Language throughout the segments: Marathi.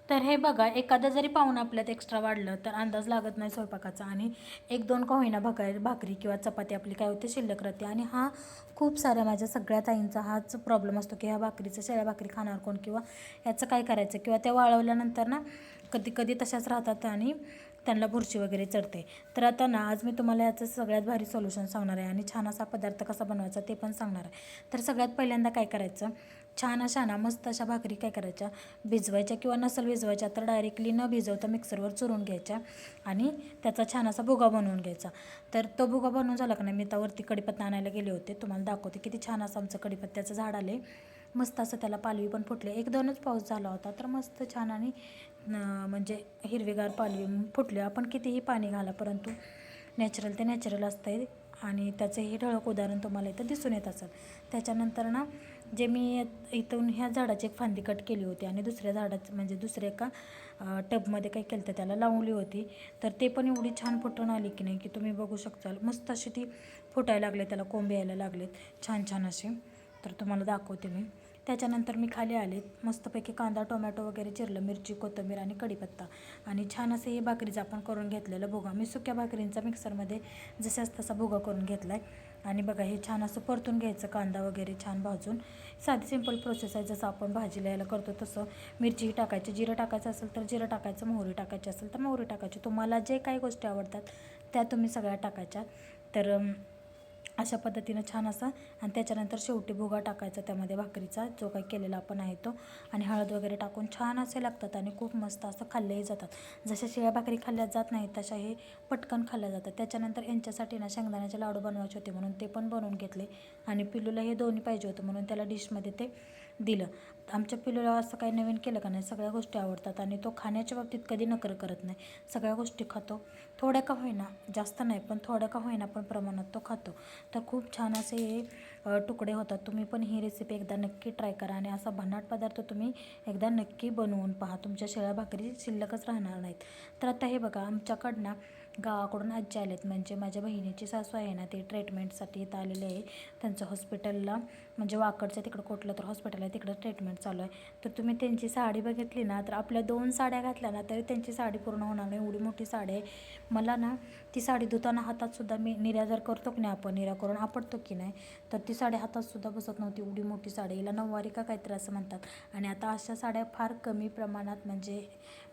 तर हे बघा, एखादा जरी पाहुणा आपल्यात एक्स्ट्रा वाढलं तर अंदाज लागत नाही स्वयंपाकाचा, आणि एक दोन का होईना भाकरी किंवा चपाती आपली काय होते शिल्लक राहते. आणि हा खूप साऱ्या माझ्या सगळ्या ताईंचा हाच प्रॉब्लेम असतो की ह्या भाकरीचं, शेळ्या भाकरी खाणार कोण, किंवा याचं काय करायचं, किंवा त्या वाळवल्यानंतर ना कधी कधी तशाच राहतात आणि त्यांना बुरशी वगैरे चढते. तर आता ना आज मी तुम्हाला याचं सगळ्यात भारी सोल्युशन सांगणार आहे आणि छान असा पदार्थ कसा बनवायचा ते पण सांगणार आहे. तर सगळ्यात पहिल्यांदा काय करायचं, छान अशा ना मस्त अशा भाकरी काय करायच्या, भिजवायच्या, किंवा नसल भिजवायच्या तर डायरेक्टली न भिजवता मिक्सरवर चुरून घ्यायच्या आणि त्याचा छान असा भुगा बनवून घ्यायचा. तर तो भुगा बनवून झाला का नाही, मी त्यावरती कडीपत्ता आणायला गेले होते, तुम्हाला दाखवते किती छान असं आमचं कडीपत्त्याचं झाड आले. मस्त असं त्याला पालवी पण फुटले, एक दोनच पाऊस झाला होता तर मस्त छान आणि म्हणजे हिरवीगार पालवी फुटले. आपण कितीही पाणी घाला परंतु नॅचरल ते नॅचरल असतं आणि त्याचं हे ठळक उदाहरण तुम्हाला इथं दिसून येत असेल. त्याच्यानंतर ना जे मी इथून ह्या झाडाची एक फांदी कट केली होती आणि दुसऱ्या झाडाचं म्हणजे दुसऱ्या एका टबमध्ये काय केलं तर त्याला लावली होती. तर ते पण एवढी छान फुटून आली की नाही की तुम्ही बघू शकताल, मस्त अशी ती फुटायला लागले, त्याला कोंब यायला लागलेत छान छान असे. तर तुम्हाला दाखवते मी. त्याच्यानंतर मी खाली आले, मस्तपैकी कांदा टोमॅटो वगैरे चिरलं, मिरची कोथिंबीर आणि कढीपत्ता, आणि छान असं हे भाकरीचं आपण करून घेतलेलं भुगा. मी सुक्या भाकरींचा मिक्सरमध्ये जशाच तसा भुगा करून घेतला आहे. आणि बघा हे छान असं परतून घ्यायचं, कांदा वगैरे छान भाजून. साधी सिंपल प्रोसेस आहे, जसं आपण भाजीला यायला करतो तसं. मिरची टाकायची, जिरं टाकायचं असेल तर जिरं टाकायचं, मोहरी टाकायची असेल तर मोहरी टाकायची, तुम्हाला जे काही गोष्टी आवडतात त्या तुम्ही सगळ्या टाकायच्या. तर अशा पद्धतीनं छान असं. आणि त्याच्यानंतर शेवटी भुगा टाकायचा त्यामध्ये भाकरीचा जो काही केलेला आपण आहे तो, आणि हळद वगैरे टाकून छान असे लागतात आणि खूप मस्त असं खाल्लेही जातात. जशा शिळ्या भाकरी खाल्ल्या जात नाहीत तशा हे पटकन खाल्ल्या जातात. त्याच्यानंतर यांच्यासाठी ना शेंगदाण्याचे लाडू बनवायचे होते म्हणून ते पण बनवून घेतले, आणि पिल्लूला हे दोन्ही पाहिजे होतं म्हणून त्याला डिशमध्ये ते दिलं. आमच्या पिल्लूला असं काही नवीन केलं का नाही, सगळ्या गोष्टी आवडतात आणि तो खाण्याच्या बाबतीत कधी नकर करत नाही, सगळ्या गोष्टी खातो. थोड्या का होईना, जास्त नाही पण थोड्या का होईना पण प्रमाणात तो खातो. तर खूप छान असे हे तुकडे होतात. तुम्ही पण ही रेसिपी एकदा नक्की ट्राय करा आणि असा भन्नाट पदार्थ तुम्ही एकदा नक्की बनवून पहा, तुमच्या शिळ्या भाकरी शिल्लकच राहणार नाहीत. तर आता हे बघा, आमच्याकडनं गावाकडून आजी आलेत, म्हणजे माझ्या बहिणीची सासू आहे ना, ते ट्रीटमेंटसाठी इथं आलेले आहे. त्यांचं हॉस्पिटलला म्हणजे वाकडच्या तिकडं कुठलं तर हॉस्पिटल आहे, तिकडं ट्रीटमेंट चालू आहे. तर तुम्ही त्यांची साडी बघितली ना तर आपल्या 2 साड्या घातल्या ना तरी त्यांची साडी पूर्ण होणार नाही, एवढी मोठी साडी आहे. मला ना ती साडी धुताना हातातसुद्धा, मी निर्या जर करतो की नाही आपण, निर्या करून आपटतो की नाही, तर ती साडी हातातसुद्धा बसत नव्हती, एवढी मोठी साडी. हिला नऊवारी का काहीतरी असं म्हणतात. आणि आता अशा साड्या फार कमी प्रमाणात म्हणजे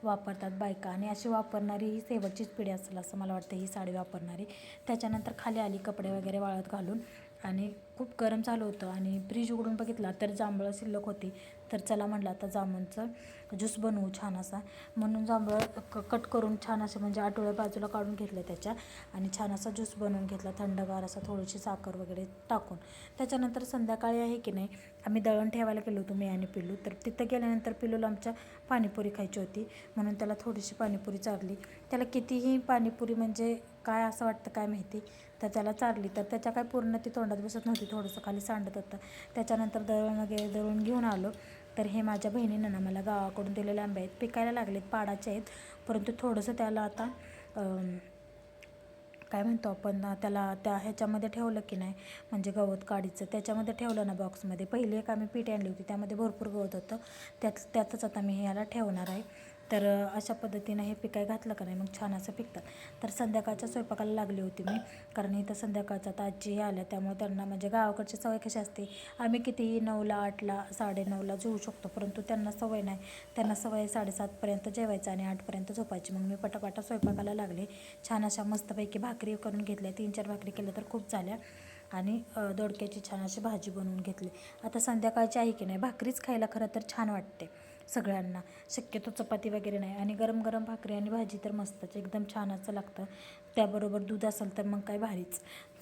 वापरतात बायका, आणि अशी वापरणारी ही शेवटचीच पिढी असेल असं मला वाटतं, ही साडी वापरणारी. त्याच्यानंतर खाली आली कपडे वगैरे वाळत घालून, आणि खूप गरम झालं होतं आणि फ्रीज उघडून बघितला तर जांभळं शिल्लक होती. तर चला म्हटलं आता जामुनचं ज्यूस बनवू छान असा, म्हणून जांभळं कट करून छान असं म्हणजे आठवड्या बाजूला काढून घेतलं त्याच्या, आणि छान असा ज्यूस बनवून घेतला थंडगार असा, थोडीशी साखर वगैरे टाकून. त्याच्यानंतर संध्याकाळी आहे की नाही, आम्ही दळण ठेवायला गेलो होतो मी आणि पिल्लू. तर तिथं गेल्यानंतर पिल्लूला आमच्या पाणीपुरी खायची होती म्हणून त्याला थोडीशी पाणीपुरी चारली. त्याला कितीही पाणीपुरी म्हणजे काय असं वाटतं काय माहिती, तर त्याला चारली तर त्याच्या काय पूर्ण ती तोंडात बसत नव्हती, थोडंसं खाली सांडत होतं. त्याच्यानंतर दळण वगैरे दळून घेऊन आलो. तर हे माझ्या बहिणीनं ना मला गावाकडून दिलेले आंबे आहेत, पिकायला लागलेत, पाडाचे आहेत, परंतु थोडंसं त्याला आता काय म्हणतो आपण त्याला त्या ह्याच्यामध्ये ठेवलं की नाही, म्हणजे गवत काडीचं त्याच्यामध्ये ठेवलं ना बॉक्समध्ये. पहिली एक आम्ही पीठ आणली होती त्यामध्ये भरपूर गवत होतं, त्यातच आता मी हे याला ठेवणार आहे. तर अशा पद्धतीनं हे पिकाय घातलं का नाही मग छान असं पिकतात. तर संध्याकाळच्या स्वयंपाकाला लागली होती मी, कारण इथं संध्याकाळचा आता आजी आल्या त्यामुळे त्यांना म्हणजे गावाकडची सवय कशी असते, आम्ही कितीही 9ला 8ला 9:30ला जेवू शकतो, परंतु त्यांना सवय नाही. त्यांना सवय 7:30पर्यंत जेवायचं आणि 8पर्यंत झोपायची. मग मी पटापटा स्वयंपाकाला लागले. छान अशा मस्तपैकी भाकरी करून घेतल्या, 3-4 भाकरी केल्या तर खूप झाल्या, आणि दोडक्याची छान अशी भाजी बनवून घेतली. आता संध्याकाळची आहे की नाही, भाकरीच खायला खरं तर छान वाटते सगळ्यांना, शक्यतो चपाती वगैरे नाही. आणि गरम गरम भाकरी आणि भाजी तर मस्तच एकदम छान असं लागतं. त्याबरोबर दूध असेल तर मग काय भारीच,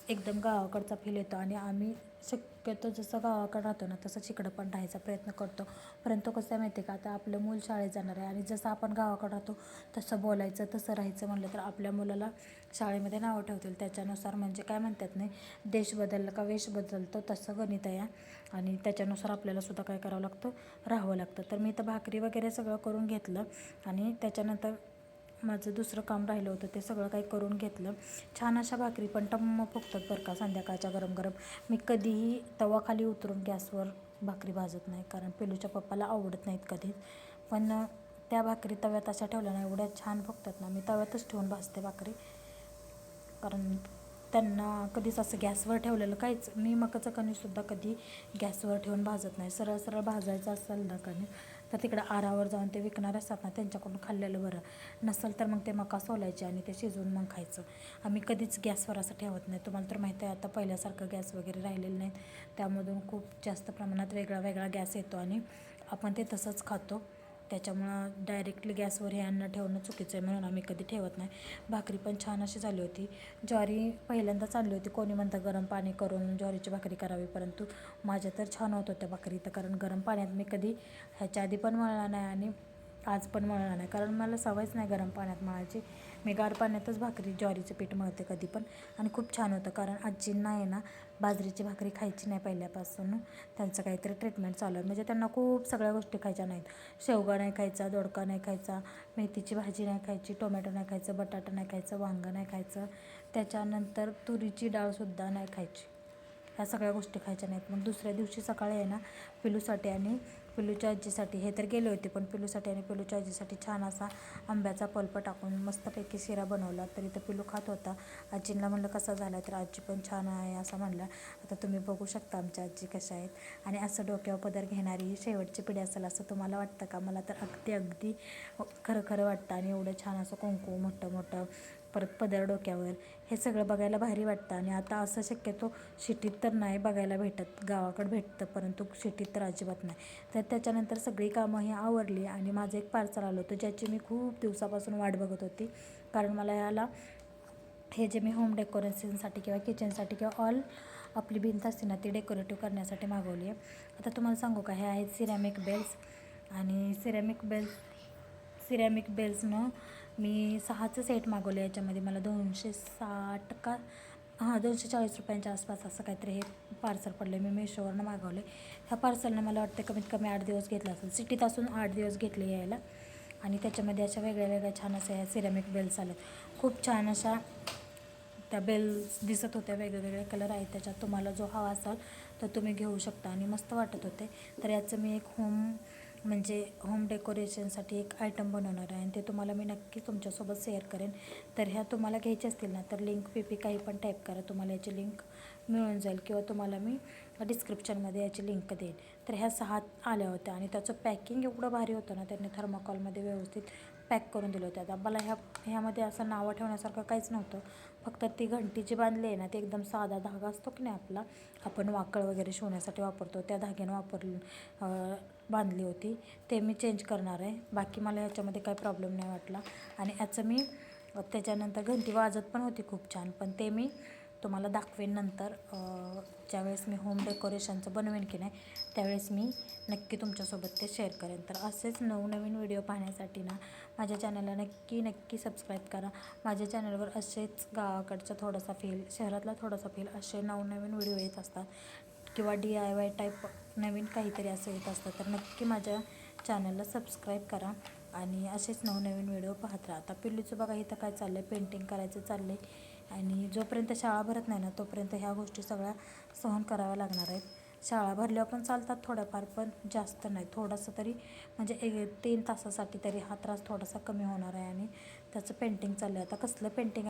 एकदम गावाकडचा फील येतो. आणि आम्ही शक्यतो जसं गावाकडं राहतो ना तसंच इकडं पण राहायचा प्रयत्न करतो. परंतु कसं माहिती आहे का, आता आपलं मूल शाळेत जाणार आहे, आणि जसं आपण गावाकडं राहतो तसं बोलायचं तसं राहायचं म्हटलं तर आपल्या मुलाला शाळेमध्ये नावं ठेवतील त्याच्यानुसार. म्हणजे काय म्हणतात नाही, देश बदलला का वेश बदलतो, तसं गणित आहे. आणि त्याच्यानुसार आपल्याला सुद्धा काय करावं लागतं, राहावं लागतं. तर मी तर भाकरी वगैरे सगळं करून घेतलं, आणि त्याच्यानंतर माझं दुसरं काम राहिलं होतं ते सगळं काही करून घेतलं. छान अशा भाकरी पण टम्म फुगतात बरं का संध्याकाळच्या गरम गरम. मी कधीही तवा खाली उतरून गॅसवर भाकरी भाजत नाही, कारण पिलूच्या पप्पाला आवडत नाहीत कधीच. पण त्या भाकरी तव्यात अशा ठेवल्या ना एवढ्या छान फुगतात ना. मी तव्यातच ठेवून भाजते भाकरी, कारण त्यांना कधीच असं गॅसवर ठेवलेलं काहीच. मी मकाचं कणीससुद्धा कधी गॅसवर ठेवून भाजत नाही. सरळ सरळ भाजायचं असेल ना कणीस तर तिकडं आरावर जाऊन ते विकणारे असतात ना त्यांच्याकडून खाल्लेलं बरं. नसेल तर मग ते मका सोलायचे आणि ते शिजवून मग खायचं. आम्ही कधीच गॅसवर असं ठेवत नाही. तुम्हाला तर माहिती आहे आता पहिल्यासारखं गॅस वगैरे राहिलेलं नाहीत, त्यामधून खूप जास्त प्रमाणात वेगळा वेगळा गॅस येतो आणि आपण ते तसंच खातो. त्याच्यामुळं डायरेक्टली गॅसवर हे अन्न ठेवणं चुकीचं आहे, म्हणून आम्ही कधी ठेवत नाही. भाकरी पण छान अशी झाली होती. ज्वारी पहिल्यांदाच आणली होती. कोणी म्हणतं गरम पाणी करून ज्वारीची भाकरी करावी, परंतु माझ्या तर छान होत होत्या भाकरी. तर कारण गरम पाण्यात मी कधी ह्याच्या आधी पण मळला नाही आणि आज पण मळला नाही, कारण मला सवयच नाही गरम पाण्यात मळायची. मी गार पाण्यातच भाकरी ज्वारीचं पीठ मळते कधी पण, आणि खूप छान होतं. कारण आजींना आहे ना बाजरीची भाकरी खायची नाही पहिल्यापासून. त्यांचं काहीतरी ट्रीटमेंट चालू आहे, म्हणजे त्यांना खूप सगळ्या गोष्टी खायच्या नाहीत. शेवगा नाही खायचा, दोडका नाही खायचा, मेथीची भाजी नाही खायची, टोमॅटो नाही खायचं, बटाटा नाही खायचं, वांगं नाही खायचं, त्याच्यानंतर तुरीची डाळसुद्धा नाही खायची. ह्या सगळ्या गोष्टी खायच्या नाहीत. मग दुसऱ्या दिवशी सकाळी आहे ना पिलूसाठी आणि पिलूच्या आजीसाठी, हे तर गेले होते, पण पिलूसाठी आणि पिलूच्या आजीसाठी छान असा आंब्याचा पल्प टाकून मस्तपैकी शिरा बनवला. तरी तर पिलू खात होता. आजींना म्हणलं कसा झाला, तर आजी पण छान आहे असं म्हणलं. आता तुम्ही बघू शकता आमच्या आजी कशा आहेत. आणि असं डोक्यावर पदर घेणारी ही शेवटची पिढी असेल असं तुम्हाला वाटतं का? मला तर अगदी खरं खरं वाटतं. आणि एवढं छान असं कुंकू मोठं मोठं, परत पदर डोक्यावर, हे सगळं बघायला भारी वाटतं. आणि आता असं शक्यतो सिटीत तर नाही बघायला भेटत, गावाकडे भेटतं परंतु सिटीत तर अजिबात नाही. तर त्याच्यानंतर सगळी कामं ही आवरली आणि माझं एक पार्सल आलं होतं ज्याची मी खूप दिवसापासून वाट बघत होती. कारण मला याला हे जे मी होम डेकोरेशनसाठी किंवा किचनसाठी किंवा ऑल आपली भिंत असते ना ती डेकोरेटिव्ह करण्यासाठी मागवली आहे. आता तुम्हाला सांगू का, हे आहेत सिरॅमिक बेल्स. आणि सिरॅमिक बेल्सनं मी 6चं सेट मागवलं. याच्यामध्ये मला 260 का 240 रुपयांच्या आसपास असं काहीतरी हे पार्सल पडलं. मी मेशोवरनं मागवले. ह्या पार्सलनं मला वाटतं कमीत कमी 8 दिवस घेतला असेल. सिटीत असून 8 दिवस घेतले यायला. आणि त्याच्यामध्ये अशा वेगळ्या वेगळ्या छान अशा ह्या सिरॅमिक बेल्स आल्या. खूप छान अशा त्या बेल्स दिसत होत्या, वेगवेगळे कलर आहेत त्याच्यात. तुम्हाला जो हवा असाल तर तुम्ही घेऊ शकता आणि मस्त वाटत होते. तर याचं मी एक होम डेकोरेशनसाठी एक आयटम बनवणार आहे आणि ते तुम्हाला मी नक्की तुमच्यासोबत शेअर करेन. तर ह्या तुम्हाला घ्यायच्या असतील ना तर लिंक पी काही पण टाईप करा, तुम्हाला याची लिंक मिळून जाईल, किंवा तुम्हाला मी डिस्क्रिप्शनमध्ये याची लिंक देईन. तर ह्या 6 आल्या होत्या आणि त्याचं पॅकिंग एवढं भारी होतं ना, त्यांनी थर्माकॉलमध्ये व्यवस्थित पॅक करून दिलं होतं. आता मला ह्यामध्ये असं नावं ठेवण्यासारखं काहीच नव्हतं. फक्त ती घंटी जी बांधली आहे ना ती एकदम साधा धागा असतो की नाही आपला, आपण वाकळ वगैरे शिवण्यासाठी वापरतो, त्या धाग्यानं बांधली होती. ते मी चेंज करणार आहे. बाकी मला ह्याच्यामध्ये काही प्रॉब्लेम नाही वाटला. आणि याचं मी त्याच्यानंतर घंटी वाजत पण होती खूप छान, पण ते मी तुम्हाला दाखवेन नंतर. ज्यावेळेस मी होम डेकोरेशनचं बनवेन की नाही त्यावेळेस मी नक्की तुमच्यासोबत ते शेअर करेन. तर असेच नवनवीन व्हिडिओ पाहण्यासाठी ना माझ्या चॅनलला नक्की सबस्क्राईब करा. माझ्या चॅनलवर असेच गावाकडचा थोडासा फील, शहरातला थोडासा फील, असे नवनवीन व्हिडिओ येत असतात, किंवा DIY टाईप नवीन काहीतरी असं येत असतं. तर नक्की माझ्या चॅनलला सबस्क्राईब करा आणि असेच नवनवीन व्हिडिओ पाहत राहा. आता पिल्लूचं बघा इथं काय चाललं आहे, पेंटिंग करायचं चाललं आहे. आणि जोपर्यंत शाळा भरत नाही ना तोपर्यंत ह्या गोष्टी सगळ्या सहन कराव्या लागणार आहेत. शाळा भरल्यावर पण चालतात थोड्याफार, पण जास्त नाही, थोडंसं तरी म्हणजे 3 तासासाठी तरी हा त्रास थोडासा कमी होणार आहे. आणि त्याचं पेंटिंग चाललं आहे. आता कसलं पेंटिंग